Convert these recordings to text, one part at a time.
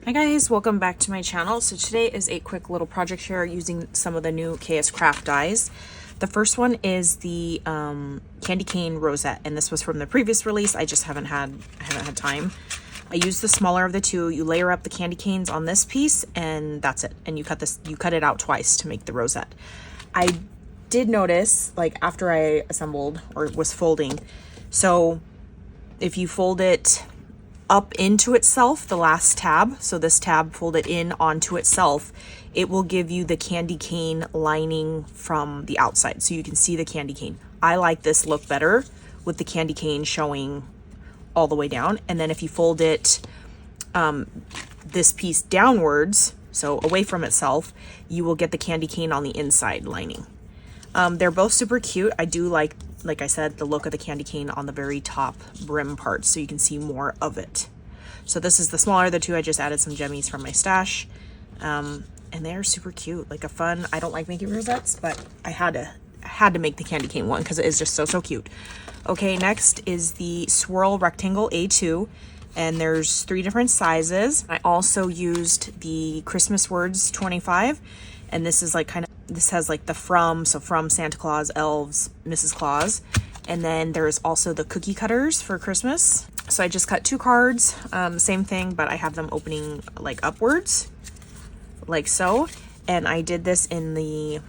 Hi guys, welcome back to my channel. So today is a quick little project here using some of the new KS Craft dies. The first one is the candy cane rosette, and this was from the previous release. I just haven't had time. I used the smaller of the two. You layer up the candy canes on this piece, and that's it. And you cut it out twice to make the rosette. I did notice, like after I assembled or was folding, so if you fold it up into itself, the last tab, so this tab, fold it in onto itself, it will give you the candy cane lining from the outside, so you can see the candy cane. I like this look better with the candy cane showing all the way down. And then if you fold it this piece downwards, so away from itself, you will get the candy cane on the inside lining. They're both super cute. I do like I said, the look of the candy cane on the very top brim part, so you can see more of it. So this is the smaller of the two. I just added some gemmies from my stash. And they're super cute, like a fun, I don't like making rosettes, but I had to make the candy cane one because it is just so cute. Okay, next is the Swirl Rectangle A2, and there's 3 different sizes. I also used the Christmas Words 25, and this is like this has like the from Santa Claus, elves, Mrs. Claus. And then there's also the cookie cutters for Christmas. So I just cut 2 cards, same thing, but I have them opening like upwards, like so. And I did this in the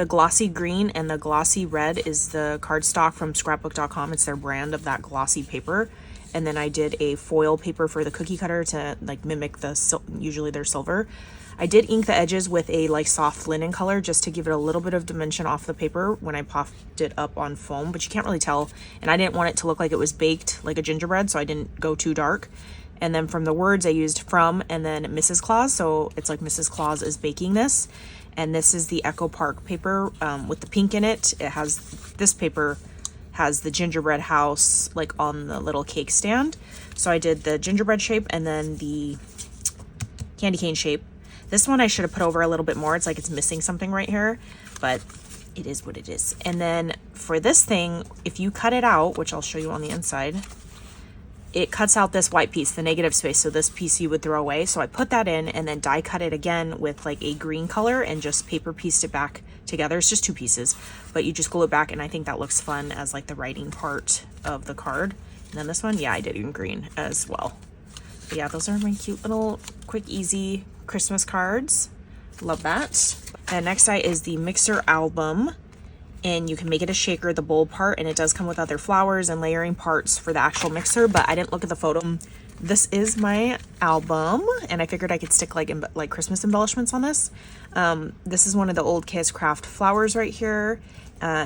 glossy green, and the glossy red is the cardstock from scrapbook.com. It's their brand of that glossy paper. And then I did a foil paper for the cookie cutter to like mimic usually they're silver. I did ink the edges with a like soft linen color just to give it a little bit of dimension off the paper when I puffed it up on foam, but you can't really tell. And I didn't want it to look like it was baked like a gingerbread, so I didn't go too dark. And then from the words I used from and then Mrs. Claus, so it's like Mrs. Claus is baking this. And this is the Echo Park paper with the pink in it. This paper has the gingerbread house like on the little cake stand. So I did the gingerbread shape and then the candy cane shape. This one I should have put over a little bit more. It's like it's missing something right here, but it is what it is. And then for this thing, if you cut it out, which I'll show you on the inside, it cuts out this white piece, the negative space. So this piece you would throw away. So I put that in and then die cut it again with like a green color and just paper pieced it back together. It's just 2 pieces, but you just glue it back. And I think that looks fun as like the writing part of the card. And then this one, yeah, I did in green as well. But yeah, those are my cute little quick, easy Christmas cards. Love that. And next is the mixer album, and you can make it a shaker, the bowl part, and it does come with other flowers and layering parts for the actual mixer, but I didn't look at the photo. This is my album, and I figured I could stick like Christmas embellishments on this. This is one of the old KS Craft flowers right here.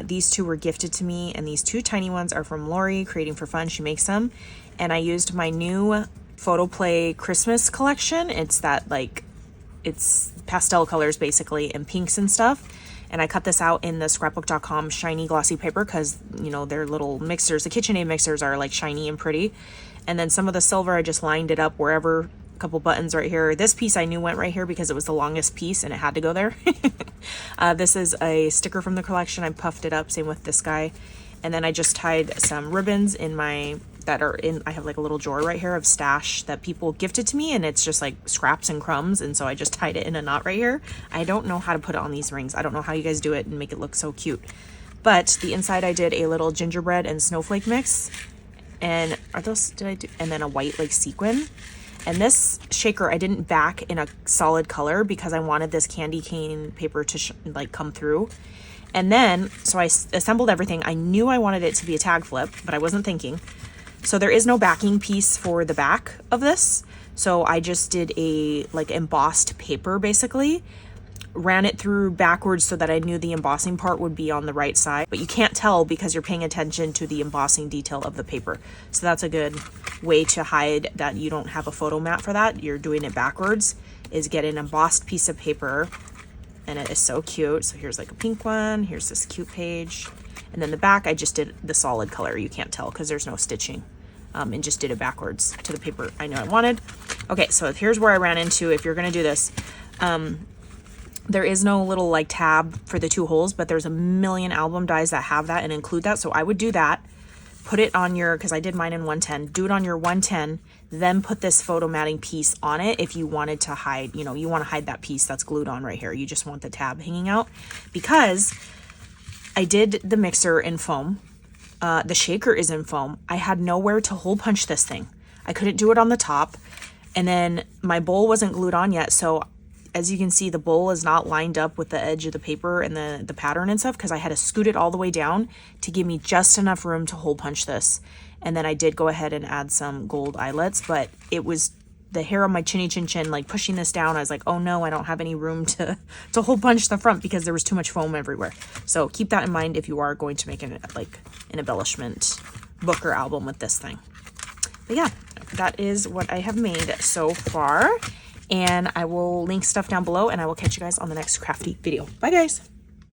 These 2 were gifted to me, and these 2 tiny ones are from Lori, Creating for Fun. She makes them, and I used my new Photo Play Christmas collection. It's that like, it's pastel colors basically and pinks and stuff. And I cut this out in the scrapbook.com shiny glossy paper because, you know, their little mixers, the KitchenAid mixers are like shiny and pretty. And then some of the silver, I just lined it up wherever, a couple buttons right here. This piece I knew went right here because it was the longest piece and it had to go there. This is a sticker from the collection. I puffed it up, same with this guy. And then I just tied some ribbons in I have like a little drawer right here of stash that people gifted to me, and it's just like scraps and crumbs, and so I just tied it in a knot right here. I don't know how to put it on these rings. I don't know how you guys do it and make it look so cute. But the inside I did a little gingerbread and snowflake mix, and and then a white like sequin. And this shaker I didn't back in a solid color because I wanted this candy cane paper to like come through. And then, so I assembled everything. I knew I wanted it to be a tag flip, but I wasn't thinking. So there is no backing piece for the back of this. So I just did a like embossed paper basically, ran it through backwards so that I knew the embossing part would be on the right side, but you can't tell because you're paying attention to the embossing detail of the paper. So that's a good way to hide that you don't have a photo mat for that. You're doing it backwards, is get an embossed piece of paper, and it is so cute. So here's like a pink one, here's this cute page. And then the back, I just did the solid color. You can't tell because there's no stitching, and just did it backwards to the paper I know I wanted. Okay, so here's where I ran into, if you're gonna do this, there is no little like tab for the 2 holes, but there's a million album dies that have that and include that. So I would do that. put it on your, because I did mine in 110, do it on your 110, then put this photo matting piece on it if you wanted to hide, you know, you want to hide that piece that's glued on right here. You just want the tab hanging out. Because I did the mixer in foam, the shaker is in foam, I had nowhere to hole punch this thing. I couldn't do it on the top, and then my bowl wasn't glued on yet, so as you can see, the bowl is not lined up with the edge of the paper and the pattern and stuff, because I had to scoot it all the way down to give me just enough room to hole punch this. And then I did go ahead and add some gold eyelets, but it was the hair on my chinny chin chin, like pushing this down. I was like, oh no, I don't have any room to hole punch the front because there was too much foam everywhere. So keep that in mind if you are going to make an embellishment book or album with this thing. But yeah, that is what I have made so far. And I will link stuff down below, and I will catch you guys on the next crafty video. Bye guys.